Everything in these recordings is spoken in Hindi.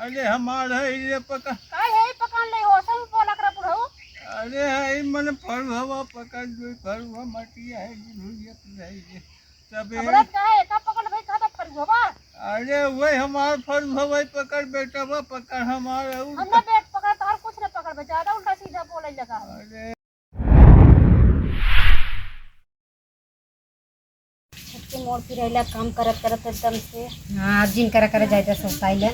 अरे हमारा ये पका काय है पकान ले हो सब बोला कर बुढ़ऊ। अरे है मन फरवा पका जो फरवा मटिया है जिनुरियत नहीं सबे खबरत का है का पकड़ भाई का फरगोबा। अरे वही हमार फरवा पकड़ बेटा वो पकड़ हमारा हमने पेट पकड़ तार कुछ न पकड़ बे ज्यादा उल्टा सीधा बोले लगा। अरे छटके मोड़ फिरैला काम करत करत एकदम से। हाँ जिन करा जाए सोचता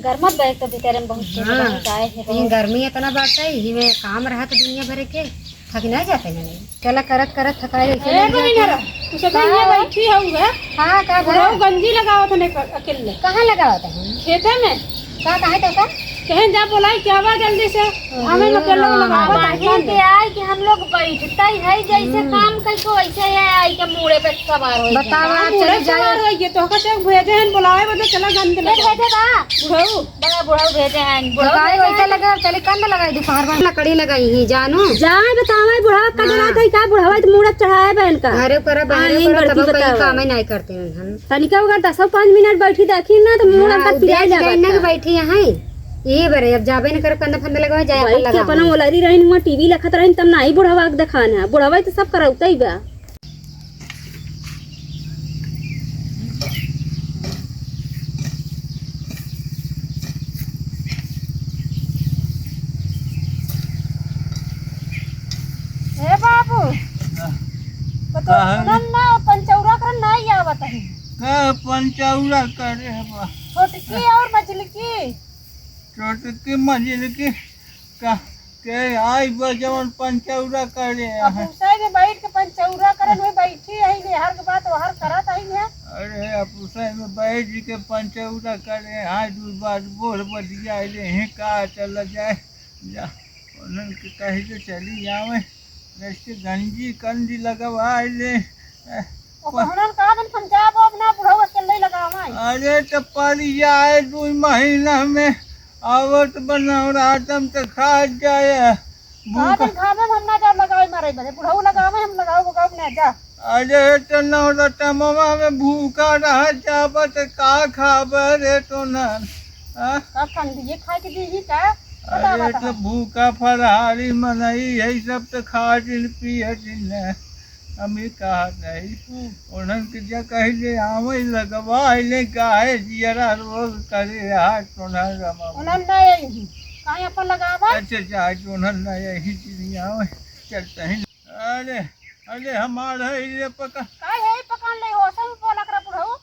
गर्मत बैठ तो भीतर में बहुत तेज हाँ। बहुत आए है लेकिन गर्मी इतना बात है ही में काम रहा तो दुनिया भर के थक नहीं जाते ना नहीं चला करत करत थकाई ए गोविंदरा तू सब ये बैठी है हाँ का बुढ़ऊ गंजी लगावत ने अकेले कहाँ लगा होता है खेते में का कहे तो का कहें जा बोलाई क्या बा जल्दी से हमें लोग लगावत बाहर के आए कि हम लोग बैठता ही है जैसे काम कैसो ऐसे है आई के मुड़े पे सवार हो बतावा चले चले जाए जाए हो ये तो कसे भेजे हैं बुलाए बदे चला गंद में भेजे का बुढ़ऊ बड़ा बुढ़ा भेजे हैं लगाई वैसे लगा चले कंद लगाई दोपहर में लकड़ी लगाई ही जानू जाए बतावे बुढ़ा का डरा था का बुढ़ावा तो मुड़ा चढ़ाए बहन का घरे करा बाहर करा तब कोई काम ही नहीं करते हैं तनिका अगर 10-5 मिनट बैठी देखी ना तो मुड़ा का पिया जाए बैठी है ये बरे अब जाबे न कर कंद फंद लगा जाए अपन लगा अपन ओलरी रहिन म टीवी लखत रहिन तब नाही बुढ़ावा के देखाना बुढ़ावा तो सब करौता ही बा। ए बाबू तो ना पंचौरा कर नहीं आवत है का पंचौरा करे बा छोटकी और मछली की छोटकी मंजिल की का के आई बजवन पंचौरा करे अब उसाई में बैठ के पंचौरा करन में बैठी है ने हर के बात हर करत है। अरे अब उसे में बैठ के पंचौरा करे हाथ दू बार बोल बदिया ले हैं का चल जाए जा उन्हन के कहे तो चली आवे रस्ते गंजी कंदी लगवा ले ओहनन का दिन पंजाब अपना बुढ़ऊ अकेले लगावा। अरे तो परिया है 2 महीना में आवत बनाओ रातम तो खा जाए दिन खावे हम ना जा लगावे मारे बदे बुढ़ऊ लगावे हम लगाओ बगाव ना जा। अरे तो नौरता मामा में भूखा रह जाबत का खाबे रे तो न का ठंडी ये खाए के दी का अरे तो भूखा फलहारी मनई यही सब तो खा दिन पिए दिन हमें कहा नहीं उन्हन के जा कह ले आवे लगवा ले काहे जियरा रोग करे हाथ तोना रमा उन्हन नहीं काहे अपन लगावा। अच्छा जा उन्हन ना यही चीज आवे चलते हैं। अरे अरे हमारा ये पका काय है पकान ले हो सब बोला कर बुढ़ऊ।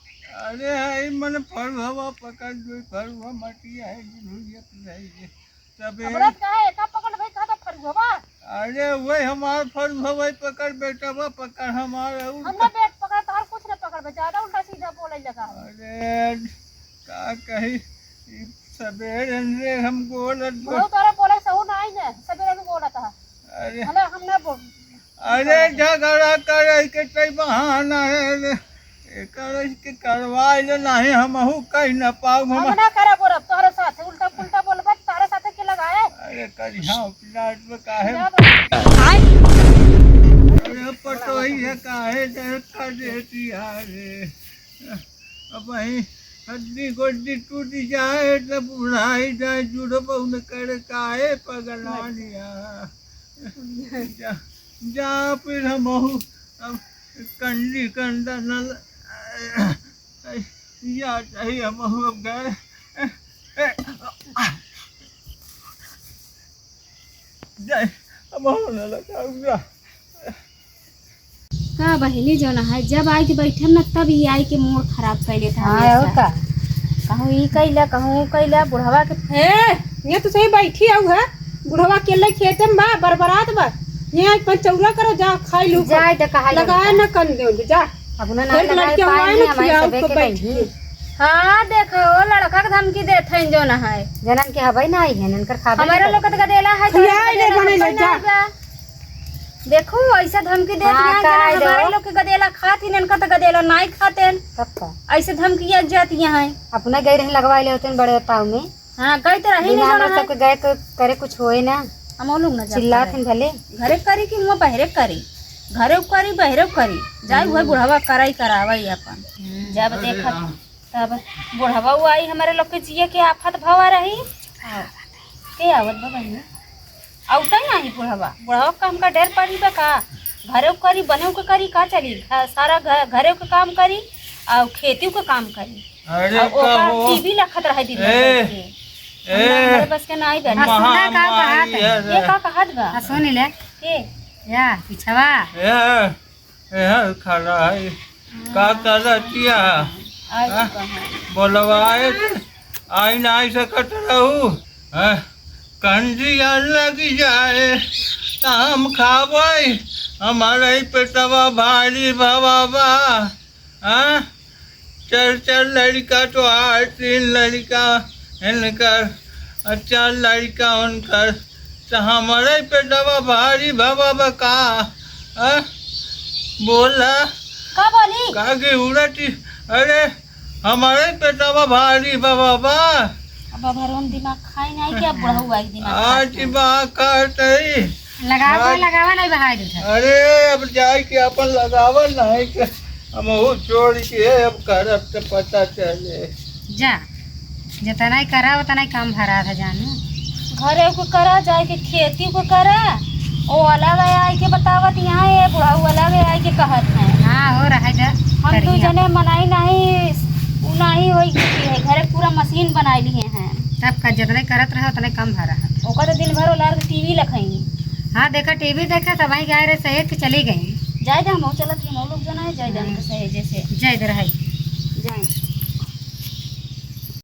अरे है मन फरवा पका जो फरवा मटिया है जिनुरियत नहीं सबे खबरत का है का पकड़ भाई का फरगोबा। अरे वही हमार फरवा पकड़ बेटा वो पकड़ हमारा हमने पेट पकड़ तार कुछ न पकड़ बे ज्यादा उल्टा सीधा बोले लगा। अरे का कही सवेरे रे हम बोलत बुढ़ऊ तारे बोले सहू नहीं ने सवेरे में बोला था अरे हले हमने अरे झगड़ा करे के तई बहाना है करे के करवाई ले नहीं हमहू कह न पाऊ हम ना करे बोलब तोरे साथ उल्टा पुल्टा बोलबे तारे साथ के लगाए। अरे करिया प्लाट में काहे अरे पटोही है काहे कर देती यारे अब वही हड्डी गोड्डी टूट जाए तो बुढ़ाई जाए जुड़ो बहु कर काहे पगलानिया जा फिर हम अब कंडी कंदा न या चाहिए हम अब गए जाए अब न लगाऊंगा का बहनी जो ना है जब आई के बैठे ना तब ये आई के मूड खराब कैले था। हाँ और का कहूँ ई कैला कहूँ कैला बुढ़वा के ये तो सही बैठी आऊ है बुढ़वा केले खेते में बा बरबरात बा ये पंचौरा करो जा खाई लू जाए तो कहा लगाए ना कन दे जा अपना ना लगाए पाए नहीं हमारे सबे के बैठी हाँ देखो लड़का के धमकी देते हैं जो ना है जनन के हवाई ना आई है ननकर खाबे हमारा लोग का गदेला है देखो ऐसा धमकी देती है हमारे लोग के गदेला खाती इनका तो गदेला नहीं खाते तब का ऐसे धमकियाँ जाती है अपना गए रहे लगवाई ले होते बड़े ताऊ में। हाँ गई तो रही हम सबके गए करे कुछ होए ना हम लोग ना चिल्लात भले घरे करी कि मुँह बहरे करी घरे करी बहरे करी जाए वही बुढ़ावा कराई करावा अपन जब देखा तब बुढ़वा वो आई हमारे लोग के जिए के आफत भवा रही के आवत बा बहन औता ही नहीं बुढ़वा काम का ढेर पड़ी बा का घरे के करी बने के करी का चली सारा घरे के काम करी और खेती के काम करी अरे और ओका कहो टीवी लखत रहे दिन भर ए, बैठ के। हमारे बस के नहीं बहन सुना का महामारी कहत ये का कहत बा सुन ले के या पिछवा खड़ा है का करतिया आज हाँ? कहाँ बोलवाए आई नहीं सकत रहू कंजिया लग जाए काम खावे हमारे पेटवा भारी बाबा हाँ चल लड़का तो आठ 3 लड़का इनकर 4 लड़का उनकर तो हमारे पेटवा भारी बाबा का हाँ? बोला का बोली का की उड़ती अरे हमारे पेटवा भारी बाबा अब भरोन दिमाग खाई नहीं कि अब बुढ़ऊ आई दिमाग आज बात करते लगावा नहीं बहाई दूध अरे अब जाए के अपन लगावल नहीं के हम वो छोड़ के अब करब तो पता चले जा जितना ही करा उतना ही काम भरा था जानू घरे को करा जाए के खेती को करा ओ अलग आई के बतावत यहाँ ये बुढ़ऊ अलग आई के कहत है हाँ हो रहा है हम तो जने मनाई नहीं उ नहीं होई है घरे पूरा मशीन बनाई लिए हैं तब का जितना ही करत रहा उतना ही काम भरा है ओका तो दिन भर ओलार के टीवी लखई हाँ देखा टीवी देखा तब वही गए रहे सहेज के चली गई जाए हम चलत हम लोग जना है जाए हम तो सही जैसे जय इधर है